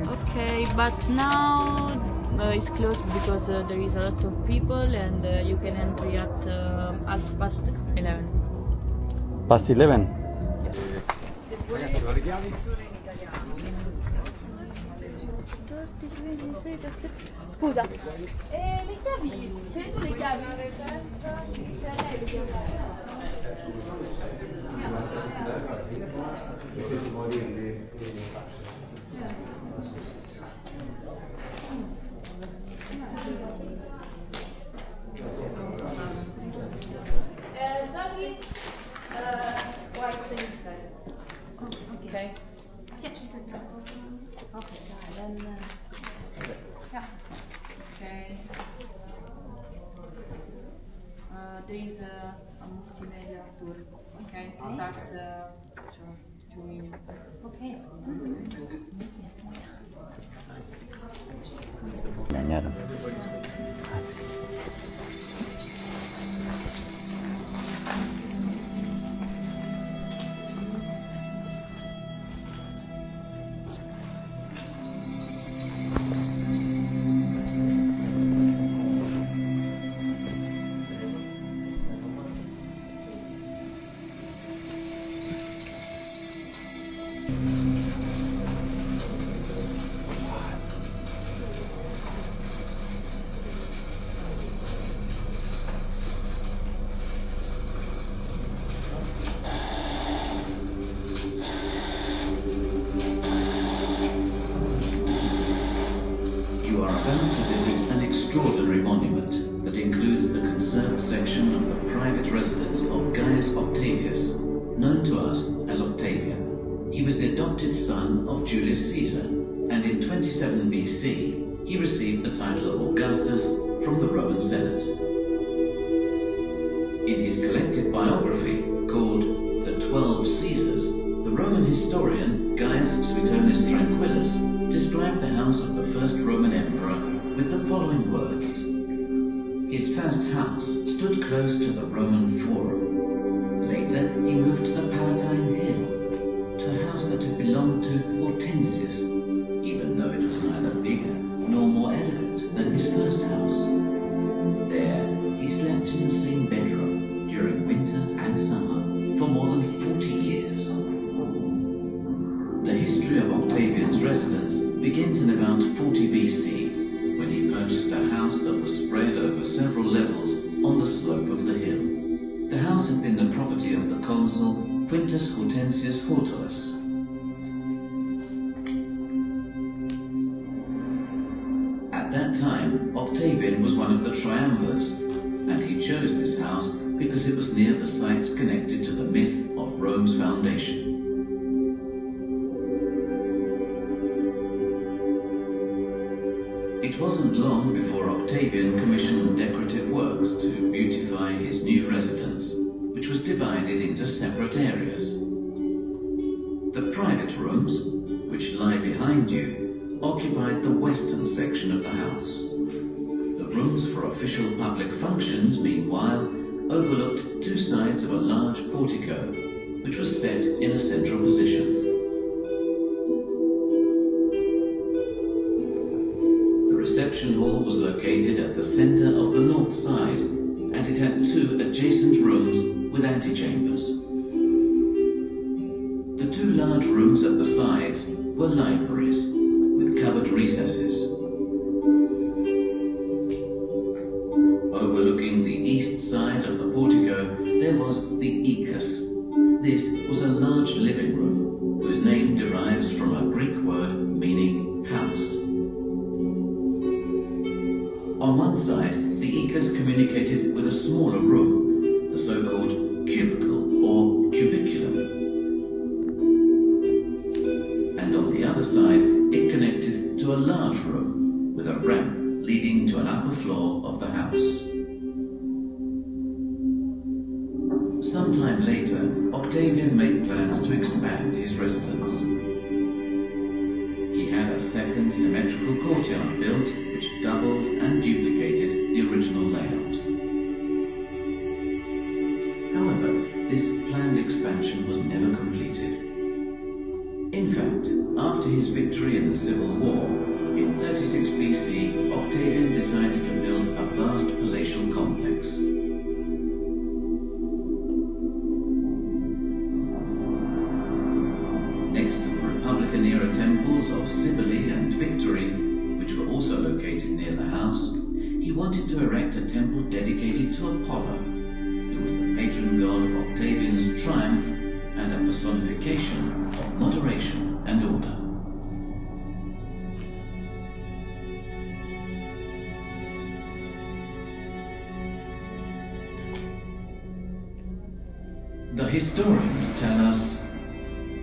Okay, but now it's closed because there is a lot of people and you can enter at 11:30. Past 11? Scusa, le chiavi? C'è tu le chiavi? C'è lei le chiavi? Sorry, white thing inside. Okay. Yeah, she said no. Okay, then. Yeah. Okay. There is a multimedia tour. Okay. Start 2 minutes. Okay. Engañaron. You are about to visit an extraordinary monument that includes the conserved section of the private residence of Gaius Octavius, known to us as Octavian. He was the adopted son of Julius Caesar, and in 27 BC, he received the title of Augustus from the Roman Senate. In his collected biography, called The 12 Caesars, the Roman historian Gaius Suetonius Tranquillus described the house of the first Roman emperor with the following words. His first house stood close to the Roman Forum. Later, he moved to the Palatine Hill, to a house that had belonged to Hortensius, even though it was neither bigger nor more elegant than his first house. There, he slept in the same bedroom during winter and summer for more than 40 years. The history of Octavian's residence begins in about 40 BC, when he purchased a house that was spread over several levels on the slope of the hill. The house had been the property of the consul Quintus Hortensius Hortulus. At that time, Octavian was one of the triumvirs, and he chose this house because it was near the sites connected to the myth of Rome's foundation. It wasn't long before Octavian commissioned decorative works to beautify his new residence, which was divided into separate areas. The private rooms, which lie behind you, occupied the western section of the house. The rooms for official public functions, meanwhile, overlooked two sides of a large portico, which was set in a central position. The reception hall was located at the center of the north side, and it had two adjacent rooms with antechambers. The two large rooms at the sides were libraries, with cupboard recesses. Overlooking the east side of the portico, there was the ecus. This was a large living room, whose name derives from a Greek word meaning house. On one side, the ecus communicated with a smaller room, the so-called cubicle or cubiculum. And on the other side, it connected to a large room with a ramp leading to an upper floor of the house. Sometime later, Octavian made plans to expand his residence. had a second symmetrical courtyard built which doubled and duplicated the original layout. However, this planned expansion was never completed. In fact, after his victory in the Civil War, in 36 BC, Octavian decided to build a vast palatial complex. Next to the Republican-era temples of Cybele and Victory, which were also located near the house, he wanted to erect a temple dedicated to Apollo, who was the patron god of Octavian's triumph and a personification of moderation and order. The historians tell us,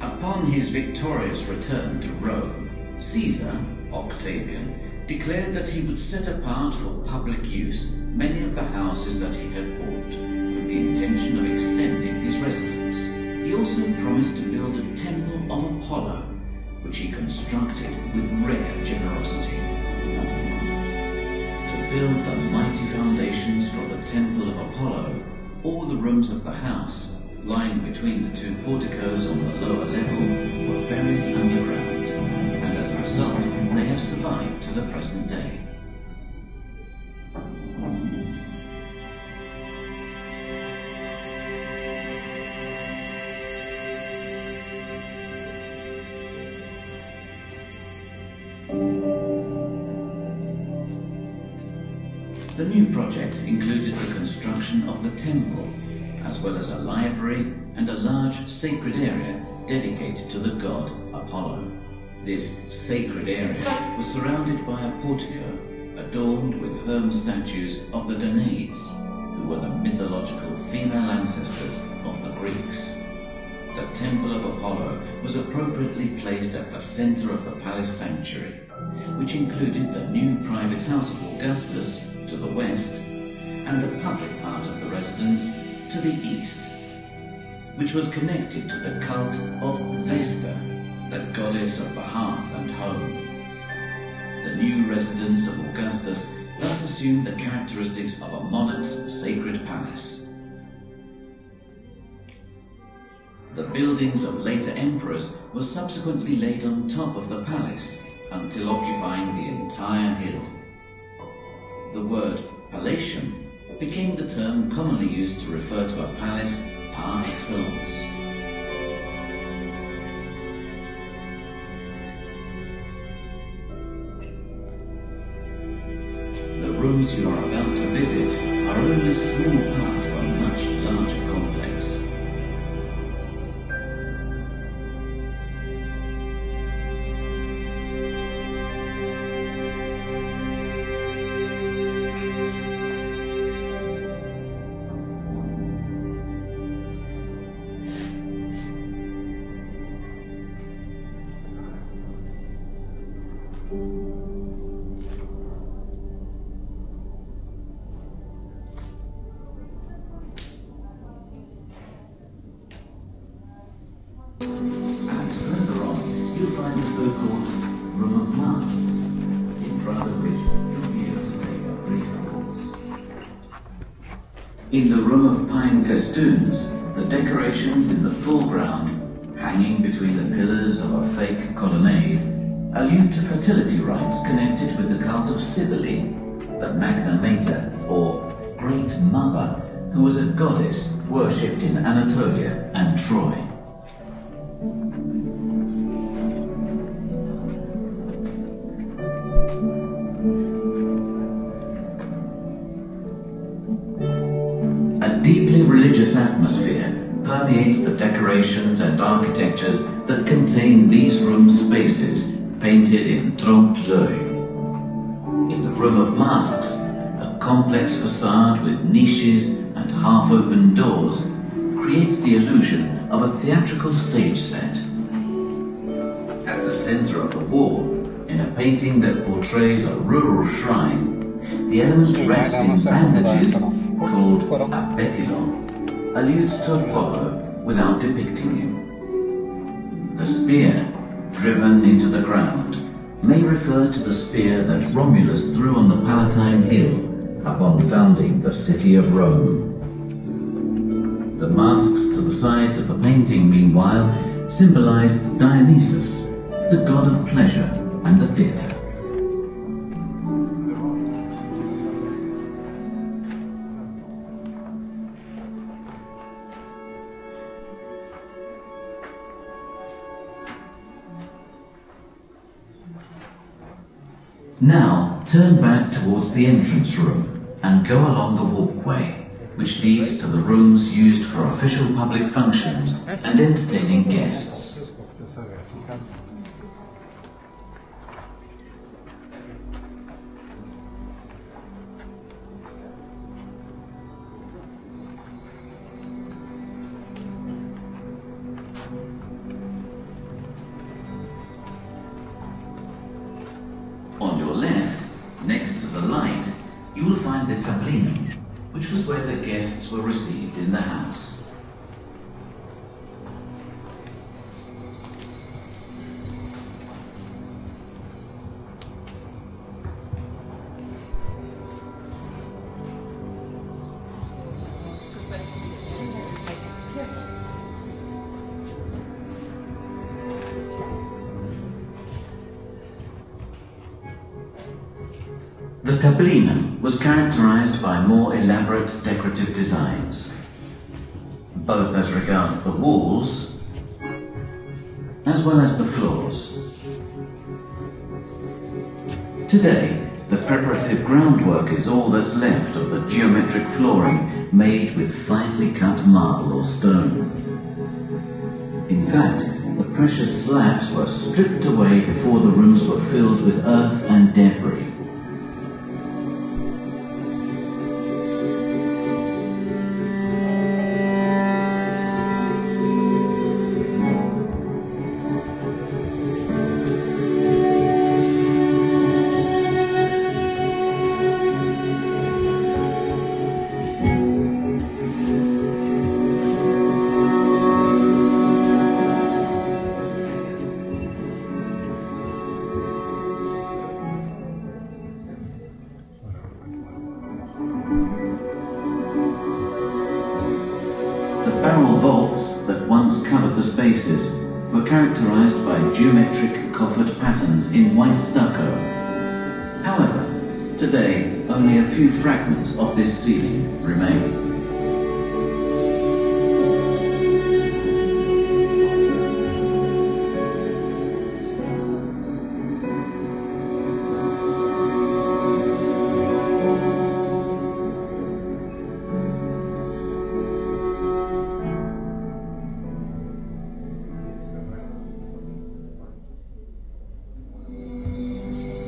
upon his victorious return to Rome, Caesar, Octavian, declared that he would set apart for public use many of the houses that he had bought, with the intention of extending his residence. He also promised to build a temple of Apollo, which he constructed with rare generosity. To build the mighty foundations for the temple of Apollo, all the rooms of the house, lying between the two porticos on the lower level, were buried underground, and as a result, they have survived to the present day. The new project included the construction of the temple, as well as a library and a large sacred area dedicated to the god Apollo. This sacred area was surrounded by a portico adorned with herm statues of the Danaids, who were the mythological female ancestors of the Greeks. The temple of Apollo was appropriately placed at the center of the palace sanctuary, which included the new private house of Augustus to the west and the public part of the residence to the east, which was connected to the cult of Vesta, the goddess of the hearth and home. The new residence of Augustus thus assumed the characteristics of a monarch's sacred palace. The buildings of later emperors were subsequently laid on top of the palace until occupying the entire hill. The word palatium became the term commonly used to refer to a palace par excellence. The rooms you are about to visit are only a small part of a much larger complex. In the room of pine festoons, the decorations in the foreground, hanging between the pillars of a fake colonnade, allude to fertility rites connected with the cult of Cybele, the Magna Mater, or Great Mother, who was a goddess worshipped in Anatolia and Troy. Deeply religious atmosphere permeates the decorations and architectures that contain these room spaces painted in trompe-l'œil. In the room of masks, the complex facade with niches and half-open doors creates the illusion of a theatrical stage set. At the center of the wall, in a painting that portrays a rural shrine, the element wrapped in bandages called a petilon, alludes to Apollo without depicting him. The spear, driven into the ground, may refer to the spear that Romulus threw on the Palatine hill upon founding the city of Rome. The masks to the sides of the painting, meanwhile, symbolize Dionysus, the god of pleasure and the theatre. Now, turn back towards the entrance room and go along the walkway, which leads to the rooms used for official public functions and entertaining guests. On your left, next to the light, you will find the tablino, which was where the guests were received in the house. The tablino was characterized by more elaborate decorative designs, both as regards the walls as well as the floors. Today, the preparative groundwork is all that's left of the geometric flooring made with finely cut marble or stone. In fact, the precious slabs were stripped away before the rooms were filled with earth and debris. Barrel vaults that once covered the spaces were characterized by geometric coffered patterns in white stucco. However, today only a few fragments of this ceiling remain.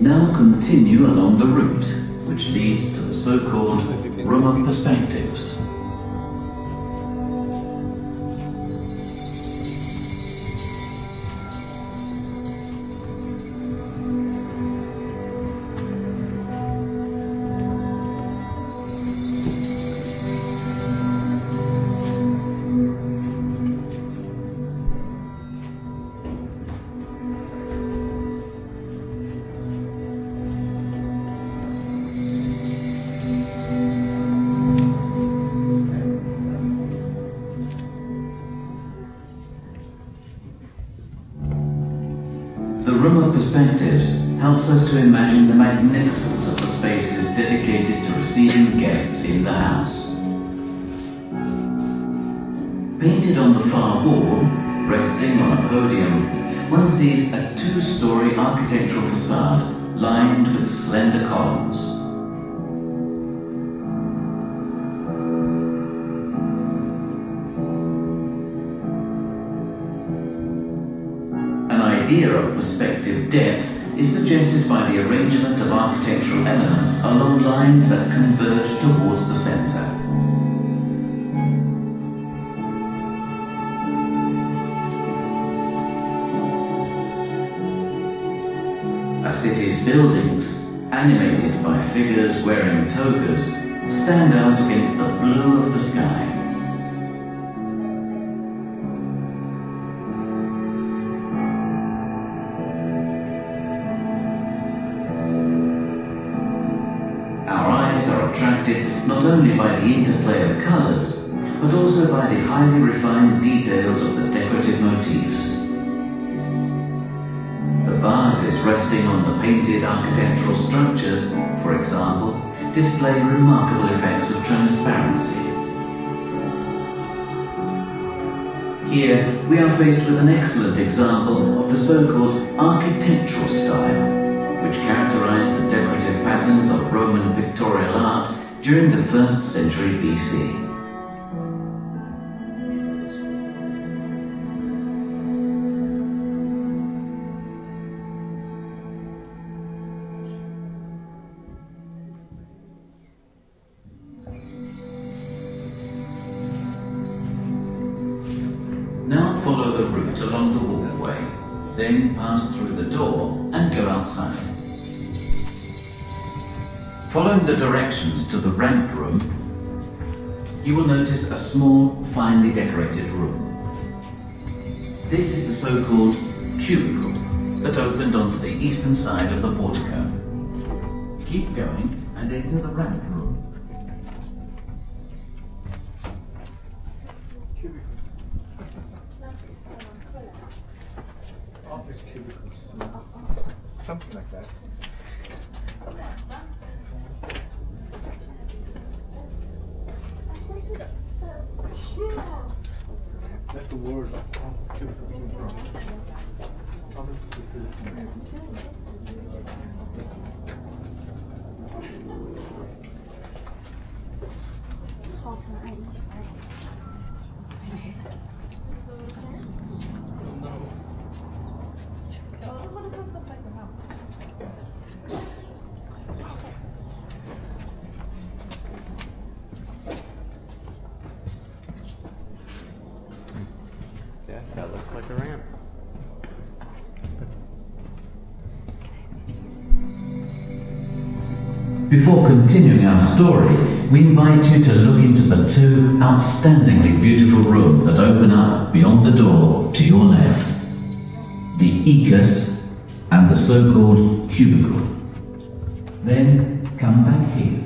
Now continue along the route, which leads to the so-called room of perspectives. The room of perspectives helps us to imagine the magnificence of the spaces dedicated to receiving guests in the house. Painted on the far wall, resting on a podium, one sees a two-story architectural facade lined with slender columns. The idea of perspective depth is suggested by the arrangement of architectural elements along lines that converge towards the center. A city's buildings, animated by figures wearing togas, stand out against the blue of the sky. not only by the interplay of colours, but also by the highly refined details of the decorative motifs. The vases resting on the painted architectural structures, for example, display remarkable effects of transparency. Here, we are faced with an excellent example of the so-called architectural style, which characterized the decorative patterns of Roman pictorial art during the 1st century BC. Now follow the route along the walkway, then pass through the door and go outside. Following the directions to the ramp room, you will notice a small, finely decorated room. This is the so-called cubicle that opened onto the eastern side of the portico. Keep going and enter the ramp room. Office cubicles. Something like that. That's the word office cubicle came from. Office cubicle. Yeah, that looks like a ramp. Before continuing our story, we invite you to look into the two outstandingly beautiful rooms that open up beyond the door to your left. The icus and the so-called cubicle. Then come back here.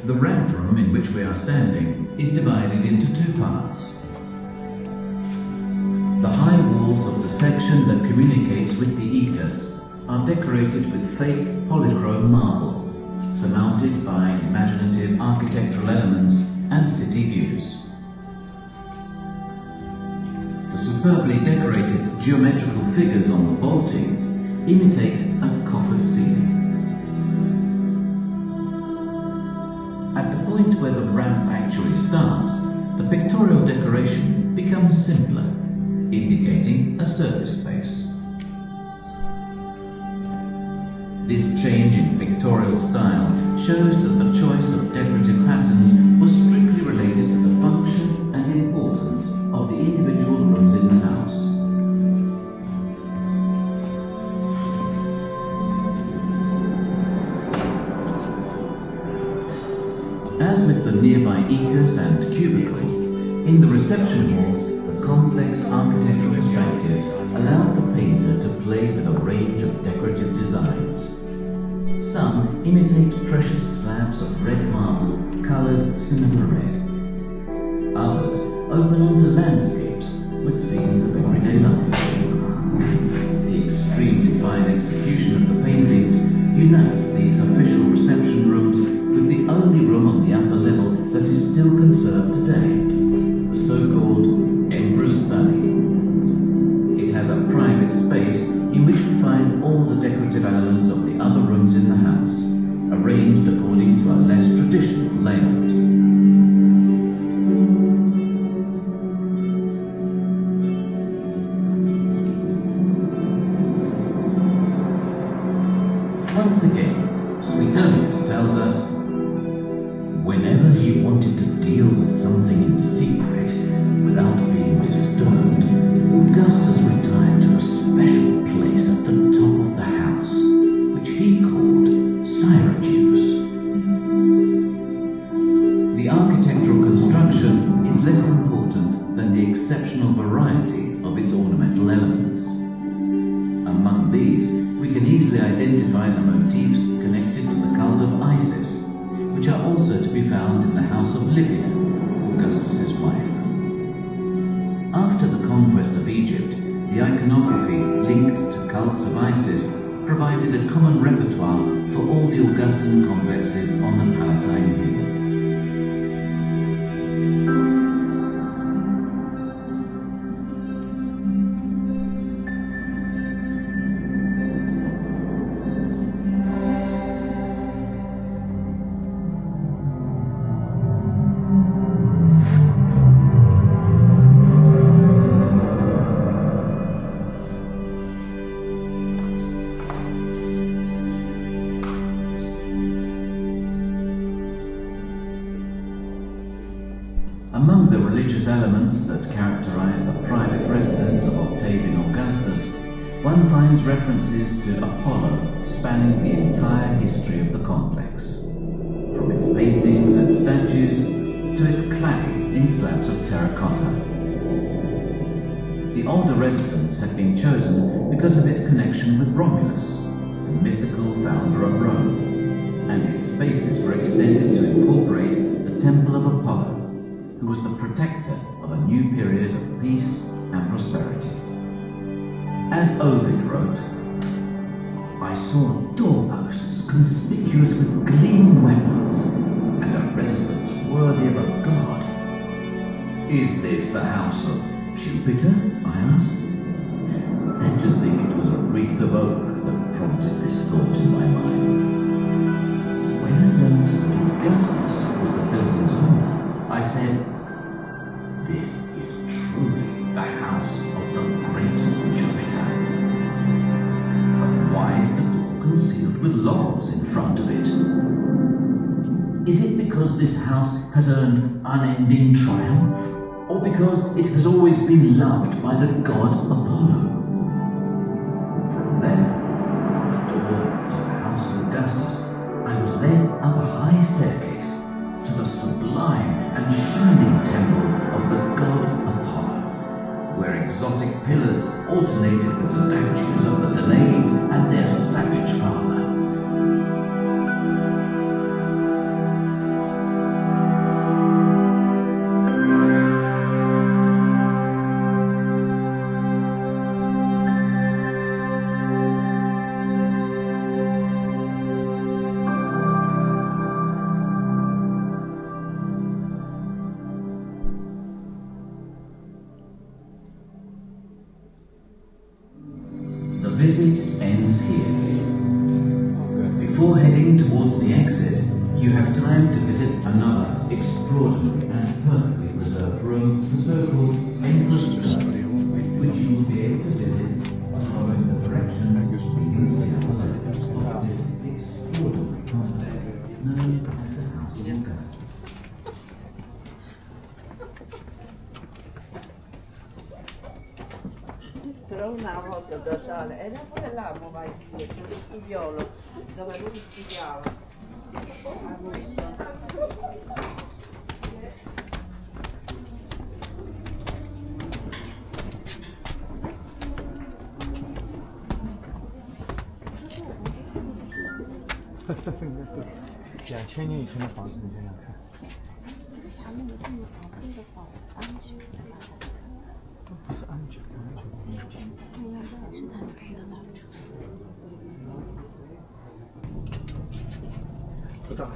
The ramp room in which we are standing is divided into two parts. The high walls of the section that communicates with the icus are decorated with fake polychrome marble, surmounted by imaginative architectural elements and city views. The superbly decorated geometrical figures on the vaulting imitate a coffered ceiling. At the point where the ramp actually starts, the pictorial decoration becomes simpler, indicating a service space. This change in pictorial style shows that the choice of decorative patterns was strictly related to the function and importance of the individual rooms in the house. As with the nearby icus and cubicle, in the reception halls, the complex architectural perspectives allowed the painter to play with a range of decorative designs. Some imitate precious slabs of red marble, colored cinnamon red. Others open onto landscapes with scenes of everyday life. The extremely fine execution of the paintings unites these official reception rooms with the only room on the upper level that is still conserved today, the so-called Emperor's Study. It has a private space in which we find all the decorative elements of the other rooms in the house, arranged according to a less traditional layout. Once again, Suetonius tells us, whenever he wanted to deal with something in secret without being disturbed, Augustus retired to a special place at the top of the house, which he called Syracuse. The architectural construction is less important than the exceptional variety of its ornamental elements. Among these, we can easily identify the motifs connected to the cult of Isis, which are also to be found in the house of Livia, Augustus's wife. After the conquest of Egypt, the iconography linked to cults of Isis provided a common repertoire for all the Augustan complexes on the Palatine Hill. Among the religious elements that characterize the private residence of Octavian Augustus, one finds references to Apollo spanning the entire history of the complex, from its paintings and statues to its cladding in slabs of terracotta. The older residence had been chosen because of its connection with Romulus, the mythical founder of Rome, and its spaces were extended to incorporate the temple of Apollo, who was the protector of a new period of peace and prosperity. As Ovid wrote, I saw doorposts conspicuous with gleaming weapons, and a residence worthy of a god. Is this the house of Jupiter? I asked. And to think it was a wreath of oak that prompted this thought in my mind. When I learned that Augustus was the building's owner, I said, this is truly the house of the great Jupiter. But why is the door concealed with laurels in front of it? Is it because this house has earned unending triumph? Or because it has always been loved by the god Apollo? From there, from the door to the house of Augustus, I was led up a high staircase to the sublime and shining temple of the god Apollo, where exotic pillars alternated with statues of the Danaids and their savage father. The visit ends here. Before heading towards the exit, you have time to visit another extraordinary and perfectly preserved room, the so-called Emperor's Study, which you will be able to visit following the directions leading to the upper levels of this extraordinary complex known as the House of Augustus. Però una volta da sale, era pure là, ma vai zio, c'è lo studiolo dove lui studiava.2000年以前的房子，你想想看。查那个这么宝贝的保安局在哪里？不是安全，那要显示他有看到哪个车？不大。